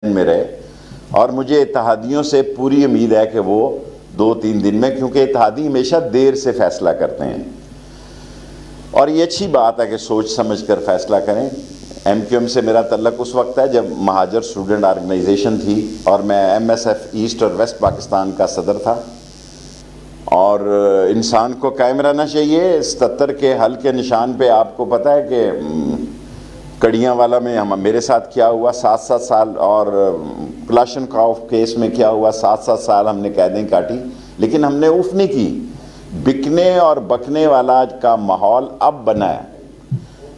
में रहे और मुझे इत्तेहादियों से पूरी उम्मीद है कि वो 2-3 दिन में, क्योंकि इत्तेहादी हमेशा देर से फैसला करते हैं और ये अच्छी बात है कि सोच समझ कर फैसला करें। MQM से मेरा तल्लक उस वक्त है जब महाजर स्टूडेंट ऑर्गेनाइजेशन थी और मैं MSF ईस्ट और वेस्ट पाकिस्तान का सदर था। और इंसान को कायम रहना चाहिए। 77 के हल के निशान पे आपको पता है कि कड़ियाँ वाला में मेरे साथ क्या हुआ, 7-7 साल, और क्लाशनकॉफ केस में क्या हुआ, 7-7 साल हमने कैदें काटी, लेकिन हमने उफ नहीं की। बिकने और बकने वाला का माहौल अब बना है।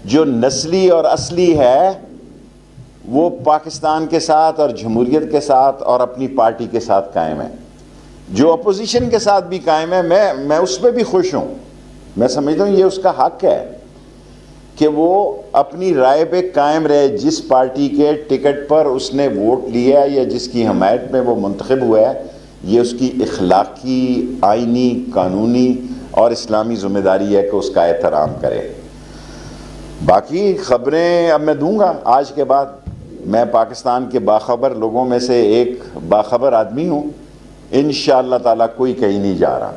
जो नस्ली और असली है वो पाकिस्तान के साथ और जमहूरियत के साथ और अपनी पार्टी के साथ कायम है। जो अपोजिशन के साथ भी कायम है, मैं उस पर भी खुश हूँ। मैं समझता हूँ ये उसका हक है कि वो अपनी राय पे कायम रहे। जिस पार्टी के टिकट पर उसने वोट लिया या जिसकी हमायत में वो मुंतखब हुआ है, ये उसकी इखलाकी, आइनी, कानूनी और इस्लामी ज़िम्मेदारी है कि उसका एहतराम करे। बाकी ख़बरें अब मैं दूंगा। आज के बाद मैं पाकिस्तान के बाखबर लोगों में से एक बाखबर आदमी हूँ। इंशाअल्लाह ताला कोई कहीं नहीं जा रहा।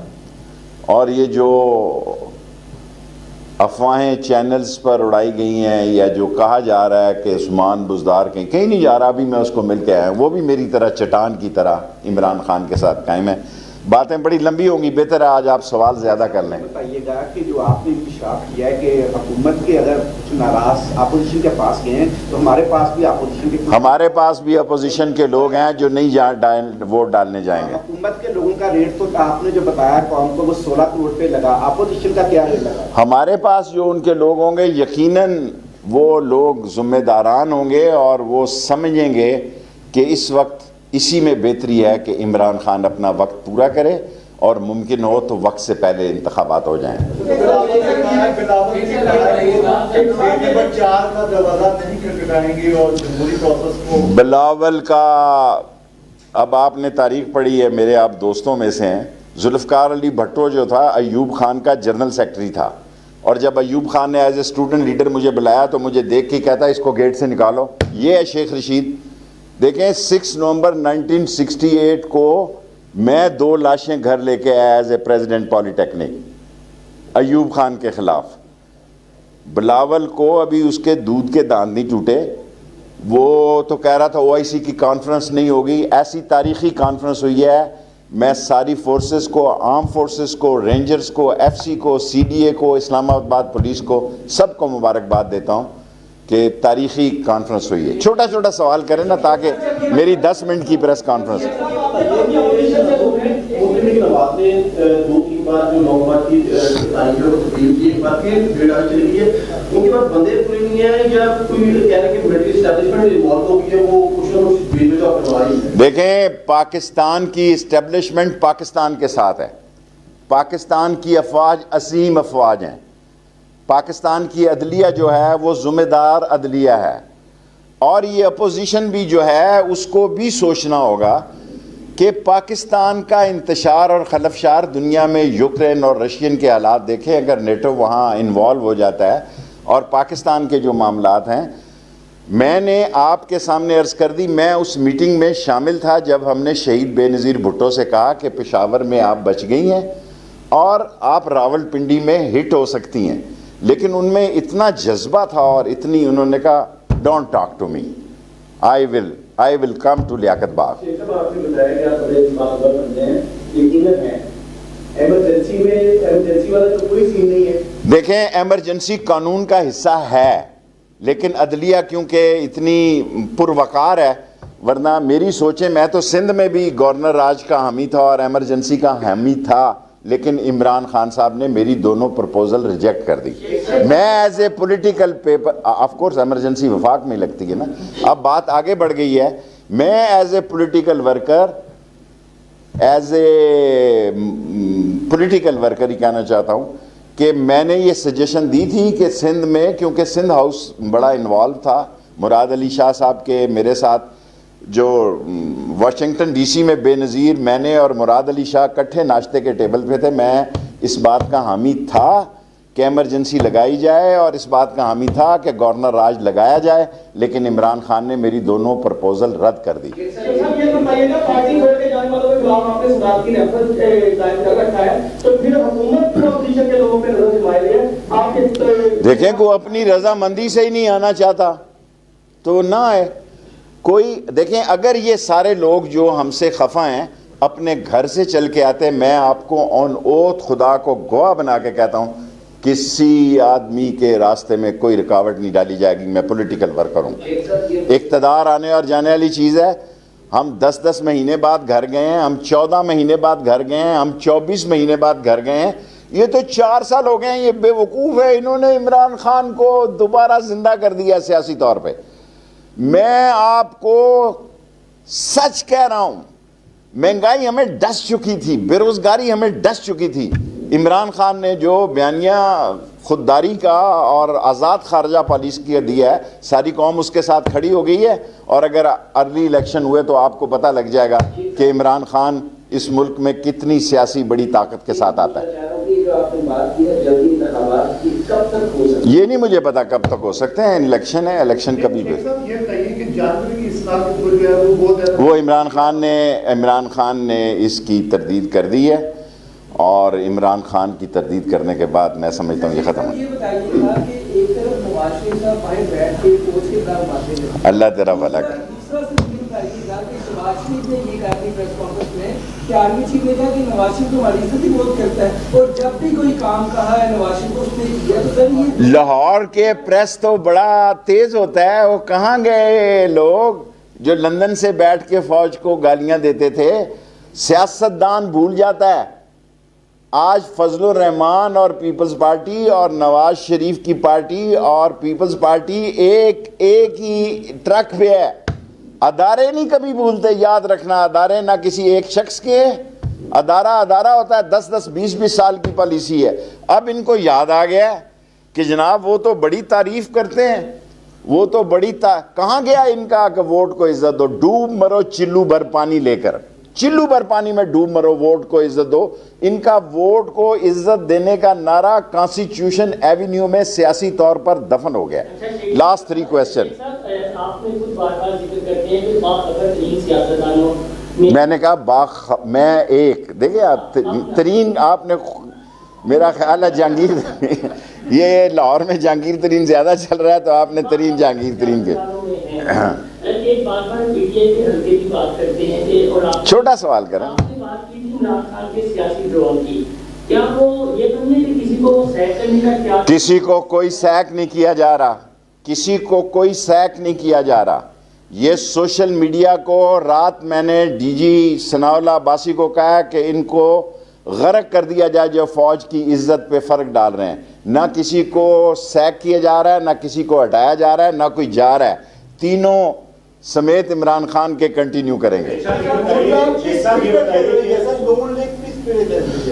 और ये जो अफवाहें चैनल्स पर उड़ाई गई हैं या जो कहा जा रहा है कि उस्मान बुज़दार कहीं नहीं जा रहा, अभी मैं उसको मिल के आया, वो भी मेरी तरह चट्टान की तरह इमरान खान के साथ कायम है। बातें बड़ी लंबी होंगी, बेहतर है आज आप सवाल ज़्यादा कर लें। बताइएगा कि जो आपने इंकशाफ किया है कि हुकूमत के अगर कुछ नाराज अपोजिशन के पास गए हैं तो हमारे पास भी अपोजिशन के लोग हैं जो नहीं वोट डालने जाएंगे। हुकूमत के लोगों का रेट तो आपने जो बताया कौम को वो 16 करोड़ पे लगा, अपोजिशन का क्या रेट लगा? हमारे पास जो उनके लोग होंगे यकीनन वो लोग जिम्मेदारान होंगे और वो समझेंगे कि इस वक्त इसी में बेहतरी है कि इमरान खान अपना वक्त पूरा करे और मुमकिन हो तो वक्त से पहले इंतखाबात हो जाएं। बिलावल का अब आपने तारीख पढ़ी है, मेरे आप दोस्तों में से हैं। जुल्फ़कार अली भट्टो जो था अयूब खान का जनरल सेक्रेटरी था और जब अयूब खान ने एज ए स्टूडेंट लीडर मुझे बुलाया तो मुझे देख के कहता इसको गेट से निकालो। ये है शेख रशीद। देखें 6 नवंबर 1968 को मैं 2 लाशें घर लेके आया as a president polytechnic Ayub Khan के खिलाफ। बिलावल को अभी उसके दूध के दांत नहीं टूटे। वो तो कह रहा था OIC की कॉन्फ्रेंस नहीं होगी। ऐसी तारीखी कॉन्फ्रेंस हुई है। मैं सारी फोर्सेस को, आर्म फोर्सेस को, रेंजर्स को, FC को, CDA को, इस्लामाबाद पुलिस को, सबको मुबारकबाद देता हूँ कि तारीखी कॉन्फ्रेंस हुई है। छोटा छोटा सवाल करें ना ताकि मेरी 10 मिनट की प्रेस कॉन्फ्रेंस। देखें पाकिस्तान की इस्टेब्लिशमेंट पाकिस्तान के साथ है। पाकिस्तान की अफवाज असीम अफवाज हैं। पाकिस्तान की अदलिया जो है वो ज़िम्मेदार अदलिया है और ये अपोजिशन भी जो है उसको भी सोचना होगा कि पाकिस्तान का इंतशार और खलफशार दुनिया में यूक्रेन और रशियन के हालात देखें। अगर नेटो वहाँ इन्वॉल्व हो जाता है और पाकिस्तान के जो मामलात हैं, मैंने आपके सामने अर्ज़ कर दी, मैं उस मीटिंग में शामिल था जब हमने शहीद बेनज़ीर भुट्टो से कहा कि पेशावर में आप बच गई हैं और आप रावलपिंडी में हिट हो सकती हैं, लेकिन उनमें इतना जज्बा था और इतनी, उन्होंने कहा don't talk to me, I will come to Liaquat Bagh. देखें एमरजेंसी कानून का हिस्सा है, लेकिन अदलिया क्योंकि इतनी पुरवकार है, वरना मेरी सोचें, मैं तो सिंध में भी गवर्नर राज का हामी था और एमरजेंसी का हामी था, लेकिन इमरान खान साहब ने मेरी दोनों प्रपोजल रिजेक्ट कर दी। मैं as a political paper, of course emergency वफाक में लगती है ना, अब बात आगे बढ़ गई है। मैं एज ए पॉलिटिकल वर्कर ही कहना चाहता हूँ कि मैंने ये सजेशन दी थी कि सिंध में, क्योंकि सिंध हाउस बड़ा इन्वॉल्व था, मुराद अली शाह साहब के मेरे साथ जो वाशिंगटन DC में बेनज़ीर, मैंने और मुराद अली शाह इकट्ठे नाश्ते के टेबल पे थे। मैं इस बात का हामी था कि इमरजेंसी लगाई जाए और इस बात का हामी था कि गवर्नर राज लगाया जाए, लेकिन इमरान खान ने मेरी दोनों प्रपोजल रद्द कर दी। देखें, को अपनी रजामंदी से ही नहीं आना चाहता तो ना आए कोई। देखें, अगर ये सारे लोग जो हमसे खफा हैं अपने घर से चल के आते, मैं आपको ऑन ओथ खुदा को गवाह बना के कहता हूं, किसी आदमी के रास्ते में कोई रुकावट नहीं डाली जाएगी। मैं पॉलिटिकल वर्कर हूं, इक़्तिदार आने और जाने वाली चीज़ है। हम 10-10 महीने बाद घर गए हैं, हम 14 महीने बाद घर गए हैं, हम 24 महीने बाद घर गए हैं। ये तो 4 साल हो गए हैं। ये बेवकूफ़ है, इन्होंने इमरान खान को दोबारा जिंदा कर दिया सियासी तौर पर। मैं आपको सच कह रहा हूं, महंगाई हमें डस चुकी थी, बेरोजगारी हमें डस चुकी थी। इमरान खान ने जो बयानिया खुददारी का और आज़ाद खारजा पॉलिसी दिया है, सारी कौम उसके साथ खड़ी हो गई है। और अगर अर्ली इलेक्शन हुए तो आपको पता लग जाएगा कि इमरान खान इस मुल्क में कितनी सियासी बड़ी ताकत के साथ आता है। ये नहीं मुझे पता कब तक हो सकते हैं, इलेक्शन है, इलेक्शन कभी भी। वो इमरान खान ने इसकी तरदीद कर दी है और इमरान खान की तरदीद करने के बाद मैं समझता हूँ ये ख़त्म है। अल्लाह तेरा भला करे। लाहौर के प्रेस तो बड़ा तेज होता है। वो कहाँ गए लोग जो लंदन से बैठ के फौज को गालियां देते थे? सियासतदान भूल जाता है। आज फजलुर रहमान और पीपल्स पार्टी और नवाज शरीफ की पार्टी और पीपल्स पार्टी एक ही ट्रक पे है। अदारे नहीं कभी भूलते, याद रखना। अदारे ना किसी एक शख्स के, अदारा होता है। 10-10, 20-20 साल की पॉलिसी है। अब इनको याद आ गया कि जनाब वो तो बड़ी तारीफ करते हैं, वो तो कहाँ गया इनका कि वोट को इज्जत दो, डूब मरो चिल्लू भर पानी लेकर, चिल्लू भर पानी में डूब मरो, वोट को इज्जत दो। इनका वोट को इज्जत देने का नारा कॉन्स्टिट्यूशन एवेन्यू में सियासी तौर पर दफन हो गया। Last 3 question. मैंने कहा मैं एक देखिए आप तरीन, आपने मेरा ख्याल है जहांगीर ये लाहौर में जहांगीर तरीन ज्यादा चल रहा है तो आपने तरीन जहांगीर तरीन के छोटा सवाल करें। किसी को कोई सैक नहीं किया जा रहा, किसी को कोई सैक नहीं किया जा रहा। ये सोशल मीडिया को रात मैंने डीजी सनाउल्लाह अब्बासी को कहा कि इनको गर्क कर दिया जाए जो फौज की इज्जत पे फर्क डाल रहे हैं। ना किसी को सैक किया जा रहा है, ना किसी को हटाया जा रहा है, ना कोई जा रहा है। तीनों समेत इमरान खान के कंटिन्यू करेंगे।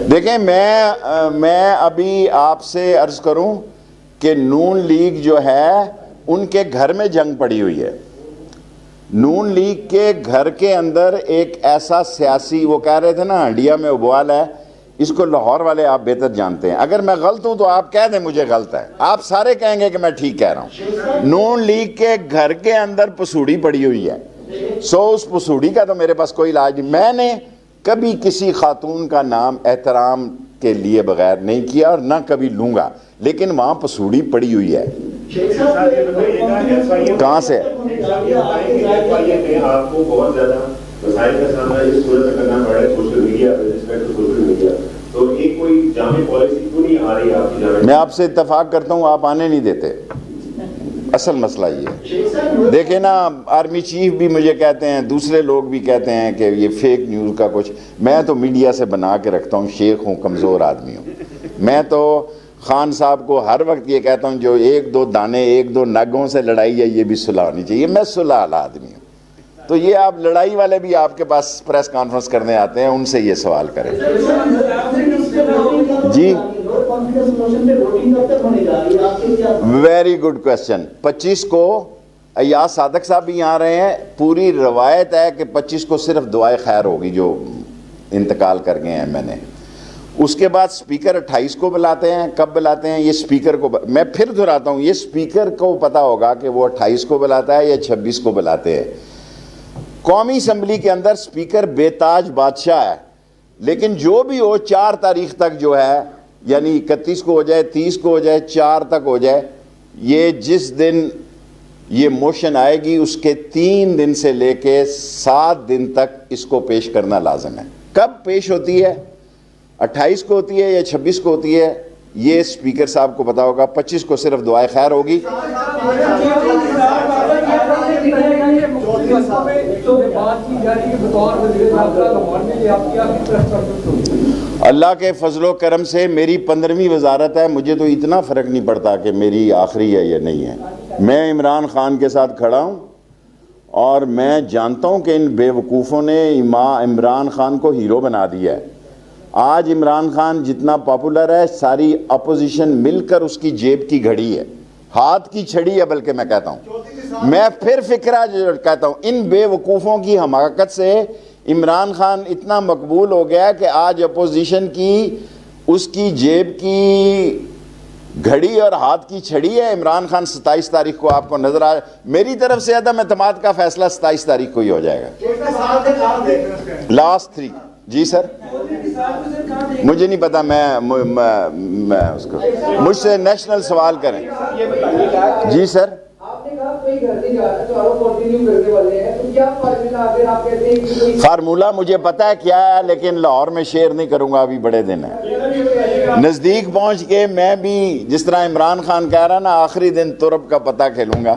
देखें, मैं अभी आपसे अर्ज करूं कि नून लीग जो है उनके घर में जंग पड़ी हुई है। नून लीग के घर के अंदर एक ऐसा सियासी, वो कह रहे थे ना हंडिया में उबाल है, इसको लाहौर वाले आप बेहतर जानते हैं। अगर मैं गलत हूं तो आप कह दें मुझे गलत है, आप सारे कहेंगे कि मैं ठीक कह रहा हूं। नून लीग के घर के अंदर पसूड़ी पड़ी हुई है। उस पसूड़ी का तो मेरे पास कोई इलाज नहीं। मैंने कभी किसी खातून का नाम एहतराम के लिए बगैर नहीं किया और ना कभी लूंगा, लेकिन वहां पसूड़ी पड़ी हुई है। कहां से? आपको बहुत ज्यादा मसाइल का सामना इस सूरत करना पड़ रहा है सोशल मीडिया तो एक कोई जामे पॉलिसी क्यों नहीं आ रही आपकी जामे? मैं आपसे इत्तेफाक करता हूं, आप आने नहीं देते। असल मसला ये है। देखे ना, आर्मी चीफ भी मुझे कहते हैं, दूसरे लोग भी कहते हैं कि ये फेक न्यूज़ का कुछ। मैं तो मीडिया से बना के रखता हूँ, शेख हूँ, कमज़ोर आदमी हूँ। मैं तो खान साहब को हर वक्त ये कहता हूँ जो 1-2 दाने 1-2 नगों से लड़ाई है, ये भी सुलह होनी चाहिए। मैं सुलह वाला आदमी हूँ। तो ये आप लड़ाई वाले भी आपके पास प्रेस कॉन्फ्रेंस करने आते हैं, उनसे ये सवाल करें। जी, वेरी गुड क्वेश्चन। 25 को अय्याज सादक साहब भी यहाँ रहे हैं। पूरी रवायत है कि 25 को सिर्फ दुआए खैर होगी जो इंतकाल कर गए हैं मैंने, उसके बाद स्पीकर 28 को बुलाते हैं। कब बुलाते हैं ये स्पीकर को, मैं फिर दोहराता हूं, ये स्पीकर को पता होगा कि वो 28 को बुलाता है या 26 को बुलाते हैं। कौमी असम्बली के अंदर स्पीकर बेताज बादशाह है, लेकिन जो भी हो 4 तारीख तक जो है, यानी 31 को हो जाए, 30 को हो जाए, 4 तक हो जाए, ये जिस दिन ये मोशन आएगी उसके 3 दिन से लेके 7 दिन तक इसको पेश करना लाजिम है। कब पेश होती है, 28 को होती है या 26 को होती है, ये स्पीकर साहब को पता होगा। 25 को सिर्फ दुआए खैर होगी। अल्लाह के फजलो करम से मेरी 15वीं वजारत है, मुझे तो इतना फ़र्क नहीं पड़ता कि मेरी आखिरी है या नहीं है। मैं इमरान खान के साथ खड़ा हूँ और मैं जानता हूँ कि इन बेवकूफ़ों ने इमरान खान को हीरो बना दिया है। आज इमरान खान जितना पॉपुलर है, सारी अपोजिशन मिलकर उसकी जेब की घड़ी है, हाथ की छड़ी है, बल्कि मैं कहता हूँ, मैं फिर फिक्रा कहता हूँ, इन बेवकूफ़ों की हमाकत से इमरान खान इतना मकबूल हो गया कि आज अपोजिशन की उसकी जेब की घड़ी और हाथ की छड़ी है। इमरान खान 27 तारीख को आपको नजर आ, मेरी तरफ से अदम एतमाद का फैसला 27 तारीख को ही हो जाएगा। लास्ट 3 जी सर, मुझे नहीं पता, मैं उसको मुझसे नेशनल सवाल करें। जी सर, आपने कहा कोई घर नहीं जा रहा, तो आरोप कंटिन्यू करने वाले हैं, तो क्या फार्मूला अगर आप कहते हैं कि कोई फार्मूला मुझे पता है क्या है, लेकिन लाहौर में शेयर नहीं करूंगा, अभी बड़े दिन है। नजदीक पहुंच के मैं भी, जिस तरह इमरान खान कह रहा ना आखिरी दिन तुरब का पता खेलूंगा,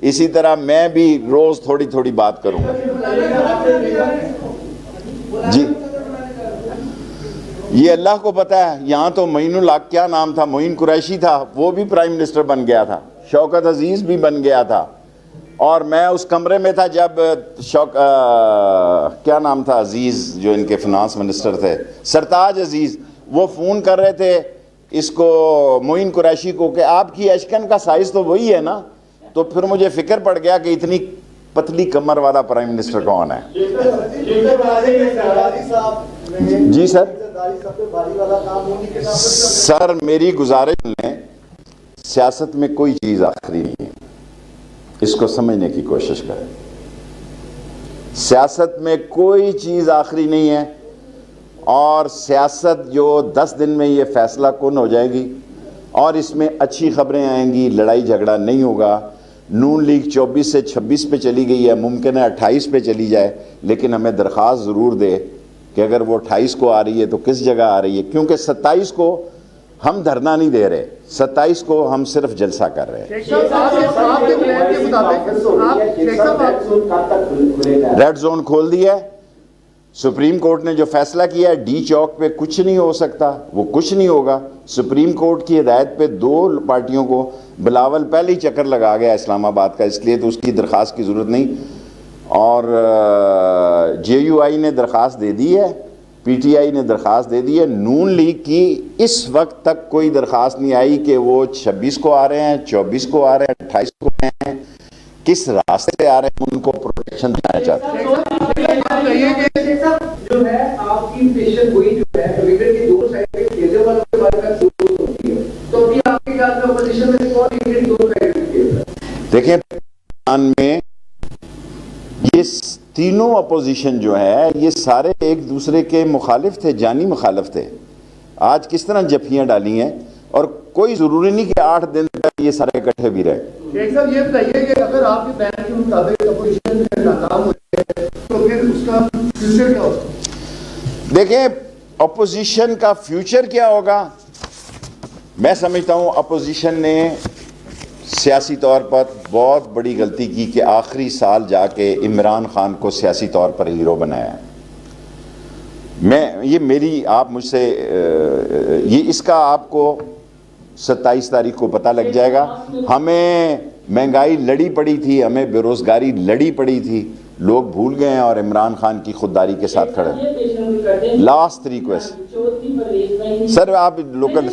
इसी तरह मैं भी रोज थोड़ी थोड़ी बात करूंगा। जी, ये अल्लाह को पता है। यहाँ तो मोइनुल हक, क्या नाम था, मोइन कुरैशी था, वो भी प्राइम मिनिस्टर बन गया था, शौकत अजीज भी बन गया था, और मैं उस कमरे में था जब क्या नाम था अजीज, जो इनके फिनांस मिनिस्टर थे, सरताज अजीज, वो फ़ोन कर रहे थे इसको मोइन कुरैशी को कि आपकी अशकन का साइज तो वही है ना। तो फिर मुझे फिक्र पड़ गया कि इतनी पतली कमर वाला प्राइम मिनिस्टर कौन है। जी सर, मेरी गुजारिश में सियासत में कोई चीज आखिरी नहीं है, इसको समझने की कोशिश करें। सियासत में कोई चीज आखिरी नहीं है, और सियासत जो 10 दिन में ये फैसला कुन हो जाएगी और इसमें अच्छी खबरें आएंगी, लड़ाई झगड़ा नहीं होगा। नून लीग 24 से 26 पे चली गई है, मुमकिन है 28 पे चली जाए, लेकिन हमें दरख्वास्त ज़रूर दे कि अगर वो 28 को आ रही है तो किस जगह आ रही है, क्योंकि 27 को हम धरना नहीं दे रहे, 27 को हम सिर्फ जलसा कर रहे हैं। रेड जोन खोल दिया है, सुप्रीम कोर्ट ने जो फैसला किया है, डी चौक पे कुछ नहीं हो सकता, वो कुछ नहीं होगा। सुप्रीम कोर्ट की हिदायत पे 2 पार्टियों को, बिलावल पहले ही चक्कर लगा गया इस्लामाबाद का, इसलिए तो उसकी दरख्वास्त की ज़रूरत नहीं, और JUI ने दरख्वास्त दे दी है, PTI ने दरख्वास्त दे दी है। नून लीग की इस वक्त तक कोई दरख्वास्त नहीं आई कि वो 26 को आ रहे हैं, 24 को आ रहे हैं, 28 को आ रहे हैं, किस रास्ते से आ रहे हैं, उनको प्रोटेक्शन देना चाहते हैं। जो है आपकी पेशेंट वही जो है डिबेट की 2 साइड पे खेलने वालों के बारे में होती है, तो अभी आपके ख्याल में अपोजिशन में कौन डिबेट 2 साइड पे खेल रहा है? देखिए, पाकिस्तान में ये तीनों अपोजिशन जो है, ये सारे एक दूसरे के मुखालिफ थे, जानी मुखालिफ थे। आज किस तरह जफियां डाली हैं, और कोई जरूरी नहीं कि 8 दिन तक ये सारे इकट्ठे भी रहे। शेख साहब, ये बताइए कि अगर आपके बयान के मुताबिक अपोजिशन में नाकाम हो जाए तो फिर उसका फ्यूचर क्या होगा? देखें, अपोजिशन का फ्यूचर क्या होगा, मैं समझता हूं अपोजिशन ने सियासी तौर पर बहुत बड़ी गलती की कि आखिरी साल जाके इमरान खान को सियासी तौर पर हीरो बनाया। ये मेरी, आप मुझसे ये इसका आपको 27 तारीख को पता लग जाएगा। हमें महंगाई लड़ी पड़ी थी, हमें बेरोजगारी लड़ी पड़ी थी, लोग भूल गए हैं और इमरान खान की खुददारी के साथ खड़े। लास्ट रिक्वेस्ट सर, आप लोकल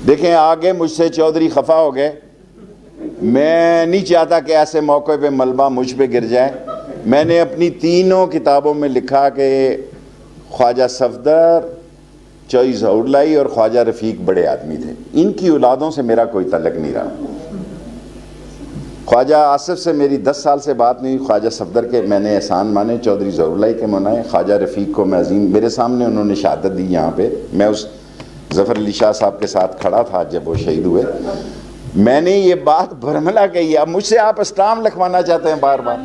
देखें, आगे मुझसे चौधरी खफा हो गए, मैं नहीं चाहता कि ऐसे मौके पे मलबा मुझ पे गिर जाए, मैंने अपनी तीनों किताबों में लिखा कि ख्वाजा सफदर, चौई ज़हुरलाई और ख्वाजा रफ़ीक बड़े आदमी थे, इनकी औलादों से मेरा कोई तल्लक नहीं रहा। ख्वाजा आसिफ से मेरी 10 साल से बात नहीं हुई। ख्वाजा सफदर के मैंने एहसान माने, चौधरी ज़हुरलाई के मनाए, ख्वाजा रफ़ीक को मैं अजीम, मेरे सामने उन्होंने शहादत दी यहाँ पे। मैं उस ज़फ़र अली शाह साहब के साथ खड़ा था जब वो शहीद हुए। मैंने ये बात बरमला कही। अब मुझसे आप स्टाम्प लिखवाना चाहते हैं बार बार।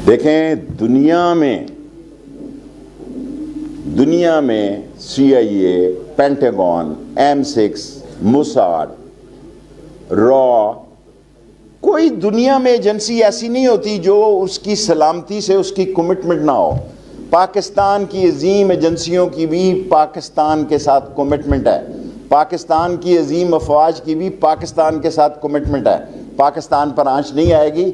देखें, दुनिया में CIA, pentagon, M6, Mossad, raw, कोई दुनिया में एजेंसी ऐसी नहीं होती जो उसकी सलामती से उसकी कमिटमेंट ना हो। पाकिस्तान की अजीम एजेंसियों की भी पाकिस्तान के साथ कमिटमेंट है, पाकिस्तान की अजीम अफवाज की भी पाकिस्तान के साथ कमिटमेंट है। पाकिस्तान पर आंच नहीं आएगी,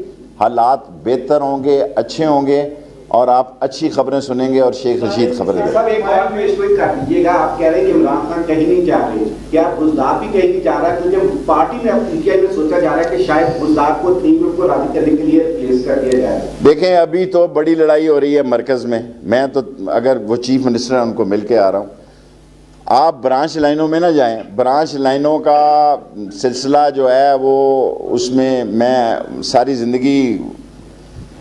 हालात बेहतर होंगे, अच्छे होंगे और आप अच्छी खबरें सुनेंगे और शेख रशीद खबरें देंगे। सब एक और पेश कोई कर दीजिएगा। आप कह रहे हैं कि इमरान खान कहीं नहीं जा रहे, क्या बुज़दार भी कहीं नहीं जा रहा? क्योंकि पार्टी में अब PTI में सोचा जा रहा है कि शायद बुज़दार को 3 ग्रुप को राजी करने के लिए प्लेस कर दिया जाए। देखें, अभी तो बड़ी लड़ाई हो रही है मरकज़ में। मैं तो अगर वो चीफ मिनिस्टर हैं उनको मिल के आ रहा हूँ। आप ब्रांच लाइनों में ना जाएं। ब्रांच लाइनों का सिलसिला जो है वो, उसमें मैं सारी ज़िंदगी,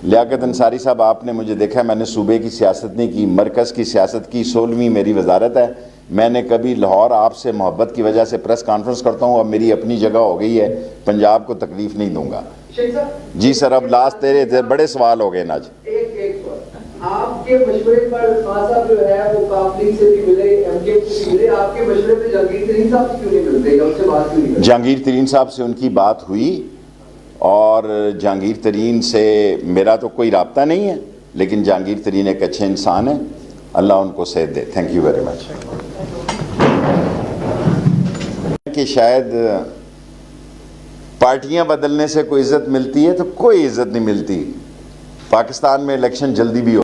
लियाकत अंसारी साहब आपने मुझे देखा, मैंने सूबे की सियासत नहीं की, मरकज़ की सियासत की। 16वीं मेरी वजारत है। मैंने कभी लाहौर, आपसे मोहब्बत की वजह से प्रेस कॉन्फ्रेंस करता हूँ, अब मेरी अपनी जगह हो गई है, पंजाब को तकलीफ नहीं दूंगा। जी सर, अब लास्ट तेरे बड़े सवाल हो गए ना आज। एक आपके मशवरे पर खान साहब जो है वो काफली से भी मिले, MK से भी मिले, आपके मशवरे पे जहांगीर तरीन साहब से क्यों नहीं मिलते, उनसे बात क्यों नहीं करते? जहांगीर तरीन साहब से उनकी बात हुई और जहांगीर तरीन से मेरा तो कोई राब्ता नहीं है, लेकिन जहांगीर तरीन एक अच्छे इंसान है, अल्लाह उनको सेहत दे। Thank you very much. कि शायद पार्टियां बदलने से कोई इज्जत मिलती है, तो कोई इज्जत नहीं मिलती। पाकिस्तान में इलेक्शन जल्दी भी हो